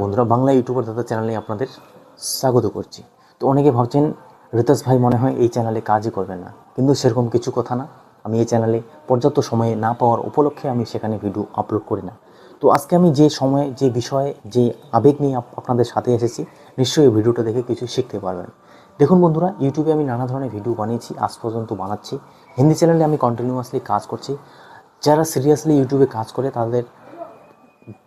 বন্ধুরা, বাংলা ইউটিউবার দাদা চ্যানেলে আপনাদের স্বাগত করছি। তো অনেকে ভাবছেন রিতেশ ভাই মনে হয় এই চ্যানেলে কাজই করবেন না, কিন্তু সেরকম কিছু কথা না। আমি এই চ্যানেলে পর্যাপ্ত সময় না পাওয়ার উপলক্ষে আমি সেখানে ভিডিও আপলোড করি না। তো আজকে আমি যে সময়ে যে বিষয়ে যে আবেগ নিয়ে আপনাদের সাথে এসেছি, নিশ্চয়ই এই ভিডিওটা দেখে কিছু শিখতে পারবেন। দেখুন বন্ধুরা, ইউটিউবে আমি নানা ধরনের ভিডিও বানিয়েছি, আজ পর্যন্ত বানাচ্ছি। হিন্দি চ্যানেলে আমি কন্টিনিউয়াসলি কাজ করছি। যারা সিরিয়াসলি ইউটিউবে কাজ করে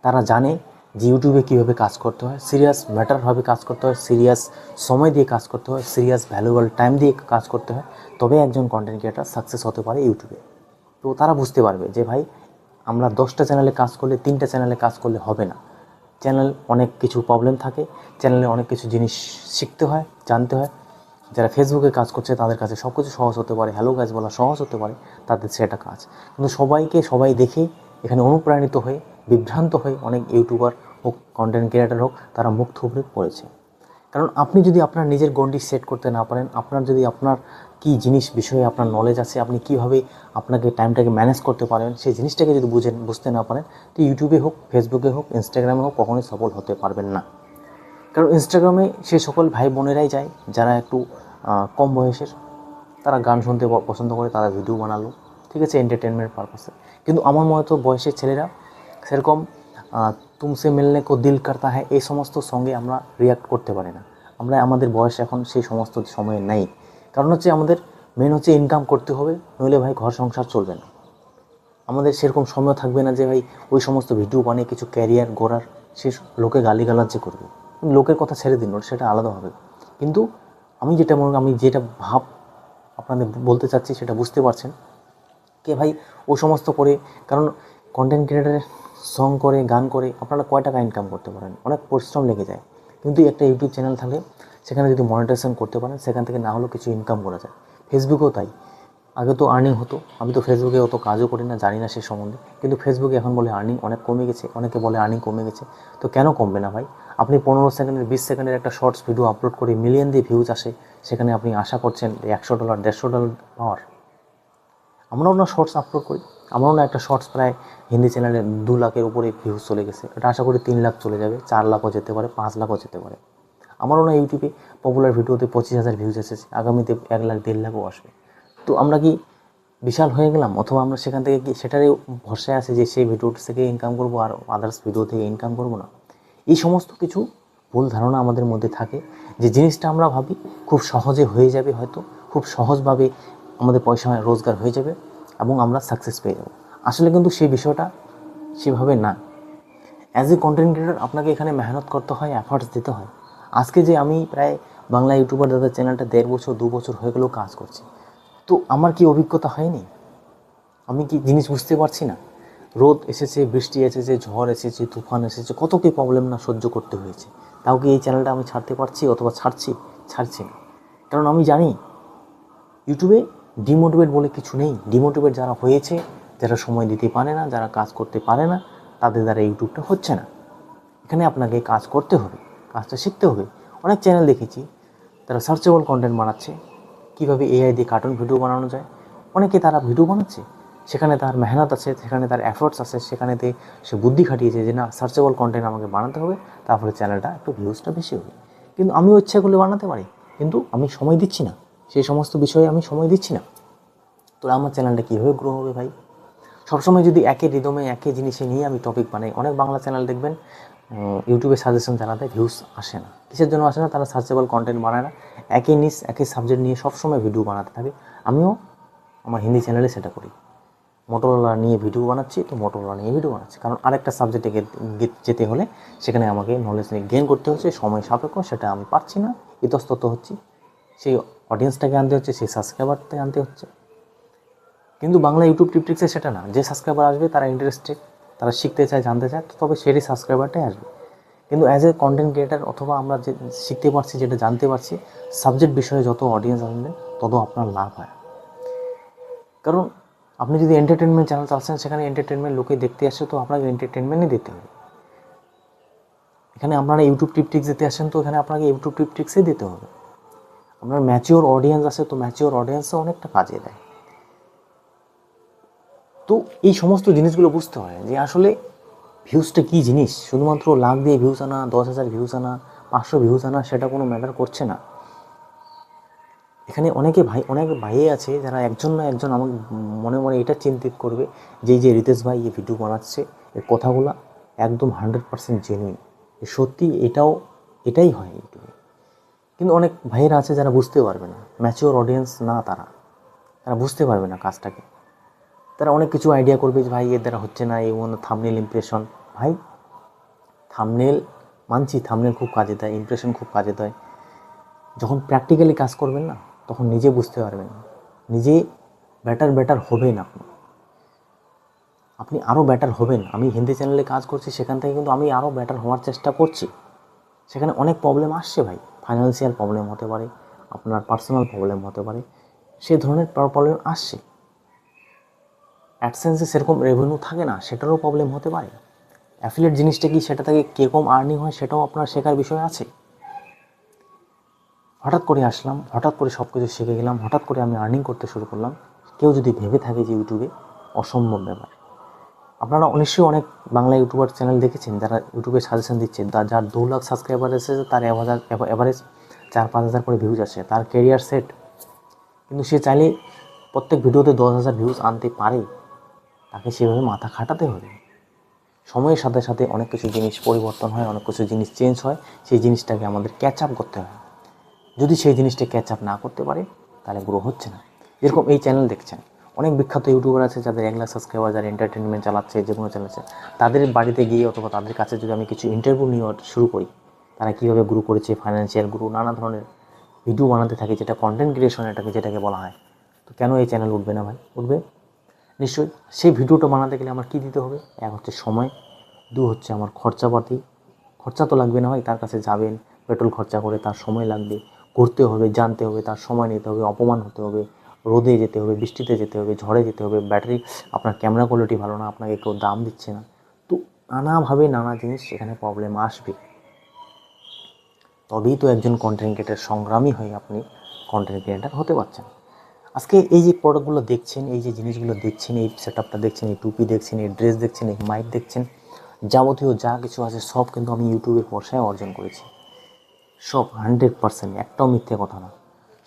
তারা জানে যে ইউটিউবে কীভাবে কাজ করতে হয়, সিরিয়াস ম্যাটারভাবে কাজ করতে হয়, সিরিয়াস সময় দিয়ে কাজ করতে হয়, সিরিয়াস ভ্যালুয়েবল টাইম দিয়ে কাজ করতে হয়, তবে একজন কন্টেন্ট ক্রিয়েটার সাকসেস হতে পারে ইউটিউবে। তো তারা বুঝতে পারবে যে ভাই, আমরা 10টা চ্যানেলে কাজ করলে 3টা চ্যানেলে কাজ করলে হবে না। চ্যানেল অনেক কিছু প্রবলেম থাকে, চ্যানেলে অনেক কিছু জিনিস শিখতে হয়, জানতে হয়। যারা ফেসবুকে কাজ করছে তাদের কাছে সব কিছু সহজ হতে পারে, হ্যালো গাইজ বলা সহজ হতে পারে, তাদের সেটা কাজ। কিন্তু সবাই দেখে এখানে অনুপ্রাণিত হয়ে বিভ্রান্ত হয়ে অনেক ইউটিউবার হোক, কন্টেন্ট ক্রিয়েটার হোক, তারা মুখ থুবড়ে পড়েছে। কারণ আপনি যদি আপনার নিজের গণ্ডি সেট করতে না পারেন, আপনার কী জিনিস বিষয়ে আপনার নলেজ আছে, আপনি কীভাবে আপনাকে টাইমটাকে ম্যানেজ করতে পারেন, সেই জিনিসটাকে যদি বুঝতে না পারেন, তো ইউটিউবে হোক, ফেসবুকে হোক, ইনস্টাগ্রামে হোক, কখনোই সফল হতে পারবেন না। কারণ ইনস্টাগ্রামে সে সকল ভাই বোনেরাই যায় যারা একটু কম বয়সের, তারা গান শুনতে পছন্দ করে, তারা ভিডিও বানালো, ঠিক আছে, এন্টারটেনমেন্ট পারপাসে। কিন্তু আমার মতো বয়সের ছেলেরা সেরকম তুমসে মিলনে কো দিল করতা হ্যায় এই সমস্ত সঙ্গে আমরা রিয়াক্ট করতে পারি না। আমাদের বয়স এখন সেই সমস্ত সময়ে নেই। কারণ হচ্ছে আমাদের মেন হচ্ছে ইনকাম করতে হবে, নইলে ভাই ঘর সংসার চলবে না। আমাদের সেরকম সময় থাকবে না যে ভাই ওই সমস্ত ভিডিও বানিয়ে কিছু ক্যারিয়ার গড়ার, সে লোকে গালিগালাজ যে করবে। লোকের কথা ছেড়ে দিন, সেটা আলাদা হবে। কিন্তু আমি যেটা ভাব আপনাদের বলতে চাচ্ছি সেটা বুঝতে পারছেন কে ভাই ও সমস্ত করে। কারণ কন্টেন্ট ক্রিয়েটারের সং করে, গান করে আপনারা কয় টাকা ইনকাম করতে পারেন, অনেক পরিশ্রম লেগে যায়। কিন্তু একটা ইউটিউব চ্যানেল থাকলে সেখানে যদি মনিটাইজেশন করতে পারেন, সেখান থেকে না হলেও কিছু ইনকাম করা যায়। ফেসবুকেও তাই, আগে তো আর্নিং হতো, আমি তো ফেসবুকে অত কাজও করি না, জানি না সে সম্বন্ধে, কিন্তু ফেসবুকে এখন বলে আর্নিং অনেক কমে গেছে, অনেকে বলে আর্নিং কমে গেছে। তো কেন কমবে না ভাই? আপনি 15 সেকেন্ডের 20 সেকেন্ডের একটা শর্টস ভিডিও আপলোড করে মিলিয়ন দিয়ে ভিউজ আসে, সেখানে আপনি আশা করছেন $100 $150 পাওয়ার। আমরাও না শর্টস আপলোড করি, আমরাও না একটা শর্টস প্রায় হিন্দি চ্যানেলে 2 লাখের উপরে ভিউজ চলে গেছে, এটা আশা করি 3 লাখ চলে যাবে, 4 লাখও যেতে পারে, 5 লাখও যেতে পারে। আমারও না ইউটিউবে পপুলার ভিডিওতে 25,000 ভিউজ এসেছে, আগামীতে 1 লাখ 1.5 লাখও আসবে। তো আমরা কি বিশাল হয়ে গেলাম? অথবা আমরা সেখান থেকে কি সেটারই ভরসায় আছে যে সেই ভিডিও থেকে ইনকাম করব আর আদার্স ভিডিও থেকে ইনকাম করব না? এই সমস্ত কিছু ভুল ধারণা আমাদের মধ্যে থাকে, যে জিনিসটা আমরা ভাবি খুব সহজে হয়ে যাবে, হয়তো খুব সহজভাবে আমাদের পয়সা রোজগার হয়ে যাবে এবং আমরা সাকসেস পেয়ে যাব। আসলে কিন্তু সেই বিষয়টা সেভাবে না। অ্যাজ এ কন্টেন্ট ক্রিয়েটর আপনাকে এখানে মেহনত করতে হয়, এফার্টস দিতে হয়। আজকে যে আমি প্রায় বাংলা ইউটিউবার দাদার চ্যানেলটা 1.5 বছর 2 বছর হয়ে গেলেও কাজ করছি, তো আমার কি অভিজ্ঞতা হয়নি? আমি কি জিনিস বুঝতে পারছি না? রোদ এসেছে, বৃষ্টি এসেছে, ঝড় এসেছে, তুফান এসেছে, কত কি প্রবলেম না সহ্য করতে হয়েছে। তাও কি এই চ্যানেলটা আমি ছাড়তে পারছি অথবা ছাড়ছি না? কারণ আমি জানি ইউটিউবে ডিমোটিভেট বলে কিছু নেই। ডিমোটিভেট যারা হয়েছে, যারা সময় দিতে পারে না, যারা কাজ করতে পারে না, তাদের দ্বারা ইউটিউবটা হচ্ছে না। এখানে আপনাকে কাজ করতে হবে, কাজটা শিখতে হবে। অনেক চ্যানেল দেখেছি তারা সার্চেবল কন্টেন্ট বানাচ্ছে, কীভাবে এআই দিয়ে কার্টুন ভিডিও বানানো যায়। অনেকে তারা ভিডিও বানাচ্ছে, সেখানে তার মেহনত আছে, সেখানে তার এফোর্টস আছে, সেখানেতে সে বুদ্ধি খাটিয়েছে যে না, সার্চেবল কন্টেন্ট আমাকে বানাতে হবে, তারপরে চ্যানেলটা একটু ভিউজটা বেশি হবে। কিন্তু আমিও ইচ্ছা করলে বানাতে পারি, কিন্তু আমি সময় দিচ্ছি না, সেই সমস্ত বিষয়ে আমি সময় দিচ্ছি না। তো আমার চ্যানেলটা কীভাবে গ্রো হবে ভাই? সবসময় যদি একই রিদমে একই জিনিসে নিয়ে আমি টপিক বানাই, অনেক বাংলা চ্যানেল দেখবেন ইউটিউবে সাজেশন জানাতে ভিউজ আসে না। কিসের জন্য আসে না? তারা সার্চেবল কন্টেন্ট বানায় না, একই নিশ একই সাবজেক্ট নিয়ে সবসময় ভিডিও বানাতে থাকে। আমিও আমার হিন্দি চ্যানেলে সেটা করি, মোটরোলা নিয়ে ভিডিও বানাচ্ছি, তো মোটরোলা নিয়ে ভিডিও বানাচ্ছি। কারণ আরেকটা সাবজেক্টে যেতে হলে সেখানে আমাকে নলেজ গেইন করতে হচ্ছে, সময় সাপেক্ষ, সেটা আমি পারছি না, ইতস্তত হচ্ছি। সেই অডিয়েন্সটাকে আনতে হচ্ছে, সেই সাবস্ক্রাইবারটাকে আনতে হচ্ছে। কিন্তু বাংলা ইউটিউব টিপটিক্সে সেটা না, যে সাবস্ক্রাইবার আসবে তারা ইন্টারেস্টেড, তারা শিখতে চায়, জানতে চায়, তবে সেই সাবস্ক্রাইবারটাই আসবে। কিন্তু অ্যাজ এ কন্টেন্ট ক্রিয়েটার অথবা আমরা যে শিখতে পারছি, যেটা জানতে পারছি, সাবজেক্ট বিষয়ে যত অডিয়েন্স আনবেন তত আপনার লাভ হয়। কারণ আপনি যদি এন্টারটেনমেন্ট চ্যানেল চাচ্ছেন, সেখানে এন্টারটেনমেন্ট লোকে দেখতে আসে, তো আপনাকে এন্টারটেনমেন্টই দিতে হবে। এখানে আপনারা ইউটিউব টিপটিক্স দিতে আসেন, তো এখানে আপনাকে ইউটিউব টিপটিক্সই দিতে হবে। আপনার ম্যাচিওর অডিয়েন্স আছে, তো ম্যাচিওর অডিয়েন্সে অনেকটা কাজে দেয়। তো এই সমস্ত জিনিসগুলো বুঝতে হয় যে আসলে ভিউজটা কী জিনিস, শুধুমাত্র লাখ দিয়ে ভিউজ আনা, 10,000 ভিউজ আনা, 500 ভিউজ আনা, সেটা কোনো ম্যাটার করছে না। এখানে অনেক ভাই আছে যারা একজন না একজন আমাকে মনে মনে এটা চিন্তিত করবে যে এই যে রিতেশ ভাই এই ভিডিও বানাচ্ছে, এর কথাগুলো একদম 100% জেনুইন, সত্যি এটাই হয় ইউটিউবে। কিন্তু অনেক ভাইয়েরা আছে যারা বুঝতে পারবে না, ম্যাচিওর অডিয়েন্স না, তারা বুঝতে পারবে না কাজটাকে। তারা অনেক কিছু আইডিয়া করবে যে ভাই এর দ্বারা হচ্ছে না, এই থাম্বনেল ইমপ্রেশন। ভাই থাম্বনেল মানছি, থাম্বনেল খুব কাজে দেয়, ইমপ্রেশন খুব কাজে দেয়। যখন প্র্যাকটিক্যালি কাজ করবেন না, তখন নিজে বুঝতে পারবেন, নিজে বেটার হবেন। আপনি আরও বেটার হবেন। আমি হিন্দি চ্যানেলে কাজ করছি, সেখান থেকে কিন্তু আমি আরও বেটার হওয়ার চেষ্টা করছি। সেখানে অনেক প্রবলেম আসছে ভাই, ফাইন্যান্সিয়াল প্রবলেম হতে পারে, আপনার পার্সোনাল প্রবলেম হতে পারে, সেই ধরনের প্রবলেম আসছে। অ্যাডসেন্সে সেরকম রেভিনিউ থাকে না, সেটারও প্রবলেম হতে পারে। অ্যাফিলিয়েট জিনিসটা কি, সেটা থেকে কীরকম আর্নিং হয় সেটাও আপনার শেখার বিষয় আছে। হঠাৎ করে আসলাম, হঠাৎ করে সব কিছু শিখে গেলাম, হঠাৎ করে আমি আর্নিং করতে শুরু করলাম, কেউ যদি ভেবে থাকে যে ইউটিউবে অসম্ভব ব্যাপার। আপনারা নিশ্চয়ই অনেক বাংলা ইউটিউবার চ্যানেল দেখেছেন যারা ইউটিউবে সাজেশন দিচ্ছে, যার 2 লাখ সাবস্ক্রাইবার এসেছে, তার অ্যাভারেজ 4-5 হাজার করে ভিউজ আসে, তার ক্যারিয়ার সেট। কিন্তু সে চাইলে প্রত্যেক ভিডিওতে 10,000 ভিউজ আনতে পারে, তাকে সেভাবে মাথা খাটাতে হবে। সময়ের সাথে সাথে অনেক কিছু জিনিস পরিবর্তন হয়, অনেক কিছু জিনিস চেঞ্জ হয়, সেই জিনিসটাকে আমাদের ক্যাচ আপ করতে হয়। যদি সেই জিনিসটা ক্যাচ আপ না করতে পারে, তাহলে গ্রো হচ্ছে না। যেরকম এই চ্যানেল দেখছেন, অনেক বিখ্যাত ইউটিউবার আছে যাদের 1 লাখ সাবস্ক্রাইবার, যারা এন্টারটেনমেন্ট চালাচ্ছে, যে কোনো চালাচ্ছে, তাদের বাড়িতে গিয়ে অথবা তাদের কাছে যদি আমি কিছু ইন্টারভিউ নিয়ে শুরু করি, তারা কীভাবে গ্রো করেছে, ফাইন্যান্সিয়াল গ্রো, নানা ধরনের ভিডিও বানাতে থাকে, যেটা কন্টেন্ট ক্রিয়েশন যেটাকে বলা হয়, তো কেন এই চ্যানেল উঠবে না ভাই? উঠবে নিশ্চয়ই। সেই ভিডিওটা বানাতে গেলে আমার কী দিতে হবে? এক হচ্ছে সময়, 2 হচ্ছে আমার খরচাপাতি। খরচা তো লাগবে না ভাই, তার কাছে যাবেন, পেট্রোল খরচা করে, তার সময় লাগবে, ঘুরতে হবে, জানতে হবে, তার সময় নিতে হবে, অপমান হতে হবে, রোদে যেতে হবে, বৃষ্টিতে যেতে হবে, ঝড়ে যেতে হবে, ব্যাটারি, আপনার ক্যামেরা কোয়ালিটি ভালো না, আপনাকে কেউ দাম দিচ্ছে না, তো নানাভাবে নানা জিনিস সেখানে প্রবলেম আসবে। তবেই তো একজন কন্টেন্ট ক্রিয়েটার সংগ্রামী হয়ে আপনি কন্টেন্ট ক্রিয়েটার হতে পারছেন। আজকে এই যে প্রোডাক্টগুলো দেখছেন, এই যে জিনিসগুলো দেখছেন, এই সেটআপটা দেখছেন, এই টুপি দেখছেন, এই ড্রেস দেখছেন, এই মাইক দেখছেন, যাবতীয় যা কিছু আছে সব কিন্তু আমি ইউটিউবের পয়সায় অর্জন করেছি। সব 100%, একটাও মিথ্যে কথা না,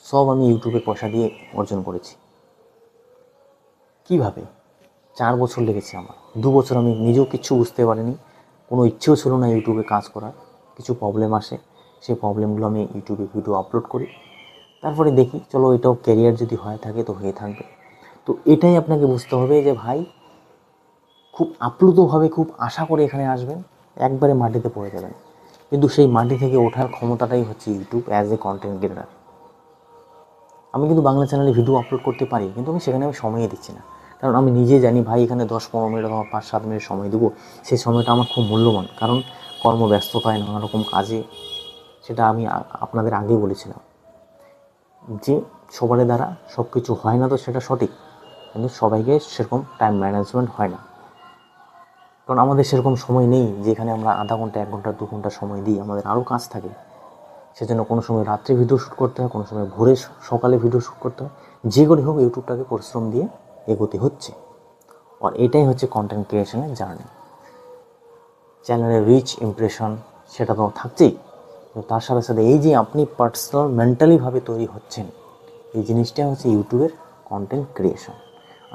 সব আমি ইউটিউবের পয়সা দিয়ে অর্জন করেছি। কিভাবে? 4 বছর লেগেছে আমার। 2 বছর আমি নিজেও কিচ্ছু বুঝতে পারিনি, কোনো ইচ্ছেও ছিল না ইউটিউবে কাজ করার। কিছু প্রবলেম আসে, সেই প্রবলেমগুলো আমি ইউটিউবে ভিডিও আপলোড করি, তারপরে দেখি চলো এটাও ক্যারিয়ার যদি হয়ে থাকে তো হয়ে থাকবে। তো এটাই আপনাকে বুঝতে হবে যে ভাই, খুব আপ্লুতভাবে, খুব আশা করে এখানে আসবেন, একবারে মাটিতে পড়ে যাবেন। কিন্তু সেই মাটি থেকে ওঠার ক্ষমতাটাই হচ্ছে YouTube as a content creator. আমি কিন্তু বাংলা চ্যানেলে ভিডিও আপলোড করতে পারি, কিন্তু সেখানে আমি সময়ই দিচ্ছি না। কারণ আমি নিজে জানি ভাই, এখানে 10-15 মিনিট অথবা 5-7 মিনিট সময় দেবো, সেই সময়টা আমার খুব মূল্যবান। কারণ কর্মব্যস্ততায়, নানা রকম কাজে, সেটা আমি আপনাদের আগেই বলেছিলাম যে সবার দ্বারা সব কিছু হয় না, তো সেটা সঠিক, কিন্তু সবাইকে সেরকম টাইম ম্যানেজমেন্ট হয় না। কারণ আমাদের সেরকম সময় নেই যেখানে আমরা আধা ঘন্টা, 1 ঘন্টা, 2 ঘন্টা সময় দিই, আমাদের আরও কাজ থাকে। সেজন্য কোনো সময় রাত্রে ভিডিও শ্যুট করতে হয়, কোনো সময় ভোরে সকালে ভিডিও শ্যুট করতে হয়। যে করে হোক ইউটিউবটাকে পরিশ্রম দিয়ে এগোতে হচ্ছে। আর এটাই হচ্ছে কন্টেন্ট ক্রিয়েশনের জার্নি। চ্যানেলের রিচ, ইমপ্রেশন সেটা তো থাকছেই, কিন্তু তার সাথে সাথে এই যে আপনি পার্সোনাল মেন্টালিভাবে তৈরি হচ্ছেন, এই জিনিসটাই হচ্ছে ইউটিউবের কন্টেন্ট ক্রিয়েশন।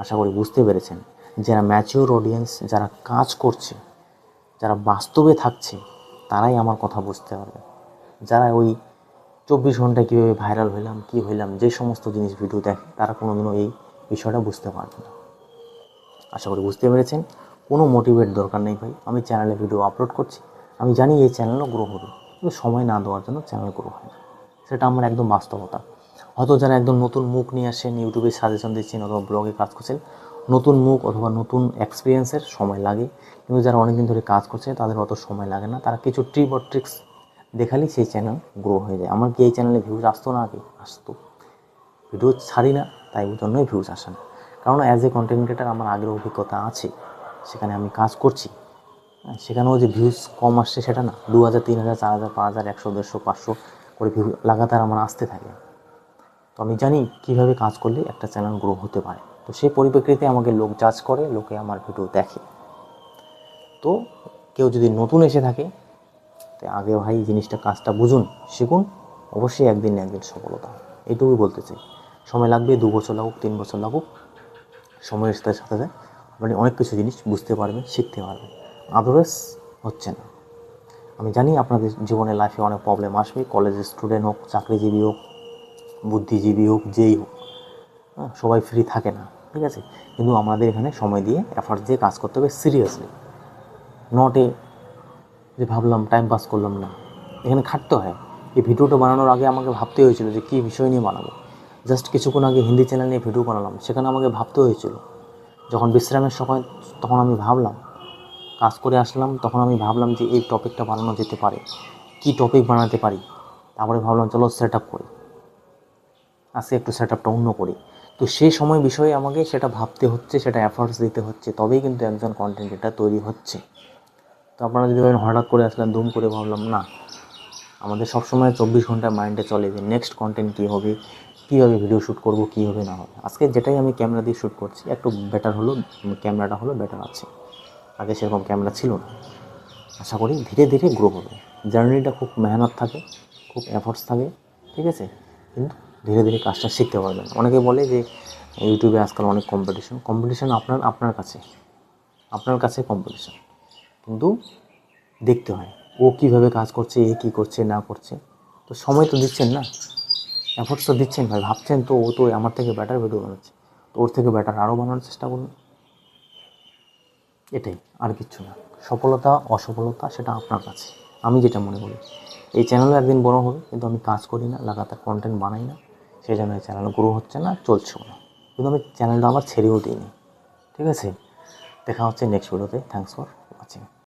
আশা করি বুঝতে পেরেছেন। যারা ম্যাচিওর অডিয়েন্স, যারা কাজ করছে, যারা বাস্তবে থাকছে, তারাই আমার কথা বুঝতে পারবে। যারা ওই 24 ঘন্টায় কীভাবে ভাইরাল হইলাম, কী হইলাম, যে সমস্ত জিনিস ভিডিও দেখে, তারা কোনোদিনও এই বিষয়টা বুঝতে পারবে না। আশা করি বুঝতে পেরেছেন। কোনো মোটিভেট দরকার নেই ভাই, আমি চ্যানেলে ভিডিও আপলোড করছি, আমি জানি এই চ্যানেলও গ্রো হবে, কিন্তু সময় না দেওয়ার জন্য চ্যানেল গ্রো হয় না, সেটা আমার একদম বাস্তবতা। হয়তো যারা একদম নতুন মুখ নিয়ে আসেন, ইউটিউবে সাজেশন দিচ্ছেন অথবা ব্লগে কাজ করছেন, নতুন মুখ অথবা নতুন এক্সপিরিয়েন্সের সময় লাগে, কিন্তু যারা অনেকদিন ধরে কাজ করছে তাদের অত সময় লাগে না। তারা কিছু ট্রিপ বা ট্রিক্স দেখালেই সেই চ্যানেল গ্রো হয়ে যায়। আমার কি এই চ্যানেলে ভিউজ আসতো না আগে? আসতো, ভিডিও ছাড়ি না তাই জন্যই ভিউজ আসে না। কারণ অ্যাজ এ কন্টেন্ট ক্রিয়েটার আমার আগের অভিজ্ঞতা আছে, সেখানে আমি কাজ করছি। সেখানেও যে ভিউজ কম আসছে সেটা না, 2,000, 3,000, 4,000, 5,000, 100, 150, 500 করে ভিউ লাগাতার আমার আসতে থাকে। তো আমি জানি কীভাবে কাজ করলে একটা চ্যানেল গ্রো হতে পারে। তো সেই পরিপ্রেক্ষিতে আমাকে লোক জাজ করে, লোকে আমার ভিডিও দেখে। তো কেউ যদি নতুন এসে থাকে তো আগে ভাই জিনিসটা কাজটা বুঝুন, শিখুন, অবশ্যই একদিন না একদিন সফলতা হবে। এইটুকুই বলতে চাই। সময় লাগবে, 2 বছর লাগুক, 3 বছর লাগুক, সময়ের সাথে সাথে আপনি অনেক কিছু জিনিস বুঝতে পারবেন, শিখতে পারবেন। আদারওয়াইজ হচ্ছে না। আমি জানি আপনাদের জীবনে লাইফে অনেক প্রবলেম আসবে, কলেজের স্টুডেন্ট হোক, চাকরিজীবী হোক, বুদ্ধিজীবী হোক, যেই হোক, সবাই ফ্রি থাকে না, ঠিক আছে? কিন্তু আমাদের এখানে সময় দিয়ে এফার্ট দিয়ে কাজ করতে হবে সিরিয়াসলি, নট যে ভাবলাম টাইম পাস করলাম না। এখানে খাটতে হয়। এই ভিডিওটা বানানোর আগে আমাকে ভাবতে হয়েছিল যে কী বিষয় নিয়ে বানাবো। জাস্ট কিছুক্ষণ আগে হিন্দি চ্যানেল নিয়ে ভিডিও বানালাম, সেখানে আমাকে ভাবতে হয়েছিল। যখন বিশ্রামের সময় তখন আমি ভাবলাম, কাজ করে আসলাম, তখন আমি ভাবলাম যে এই টপিকটা বানানো যেতে পারে, কী টপিক বানাতে পারি। তারপরে ভাবলাম চলো সেট আপ করি, আজকে একটু সেট আপটা অন্য করি। তো সেই সময় বিষয়ে আমাকে সেটা ভাবতে হচ্ছে, সেটা এফার্টস দিতে হচ্ছে, তবেই কিন্তু একজন কন্টেন্ট এটা তৈরি হচ্ছে। তো আপনারা যদি বলেন হঠাৎ করে আসলেন, ধুম করে ভাবলাম, না, আমাদের সবসময় 24 ঘন্টা মাইন্ডে চলে যে নেক্সট কন্টেন্ট কী হবে, কীভাবে ভিডিও শ্যুট করব, কী হবে না হবে। আজকে যেটাই আমি ক্যামেরা দিয়ে শ্যুট করছি একটু বেটার হলো, ক্যামেরাটা হলো বেটার আছে, আগে সেরকম ক্যামেরা ছিল না। আশা করি ধীরে ধীরে গ্রো হবে। জার্নিটা খুব মেহনত থাকে, খুব এফোর্টস থাকে, ঠিক আছে? কিন্তু ধীরে ধীরে কাজটা শিখতে পারবেন। অনেকে বলে যে ইউটিউবে আজকাল অনেক কম্পিটিশন আপনার কাছে কম্পিটিশন, কিন্তু দেখতে হয় ও কীভাবে কাজ করছে, এ কী করছে না করছে। তো সময় তো দিচ্ছেন না, এফোর্টস তো দিচ্ছেন ভাই, ভাবছেন তো ও তো আমার থেকে বেটার ভিডিও বানাচ্ছে, তো ওর থেকে বেটার আরও বানানোর চেষ্টা করুন। এটাই, আর কিচ্ছু না। সফলতা অসফলতা সেটা আপনার কাছে। আমি যেটা মনে করি, এই চ্যানেলও একদিন বড় হবে, কিন্তু আমি কাজ করি না, লাগাতার কন্টেন্ট বানাই না, সেই জন্য এই চ্যানেল গ্রো হচ্ছে না, চলছেও না। কিন্তু আমি চ্যানেলটা আবার ছেড়েও দিইনি, ঠিক আছে? দেখা হচ্ছে নেক্সট ভিডিওতে। Thanks for watching.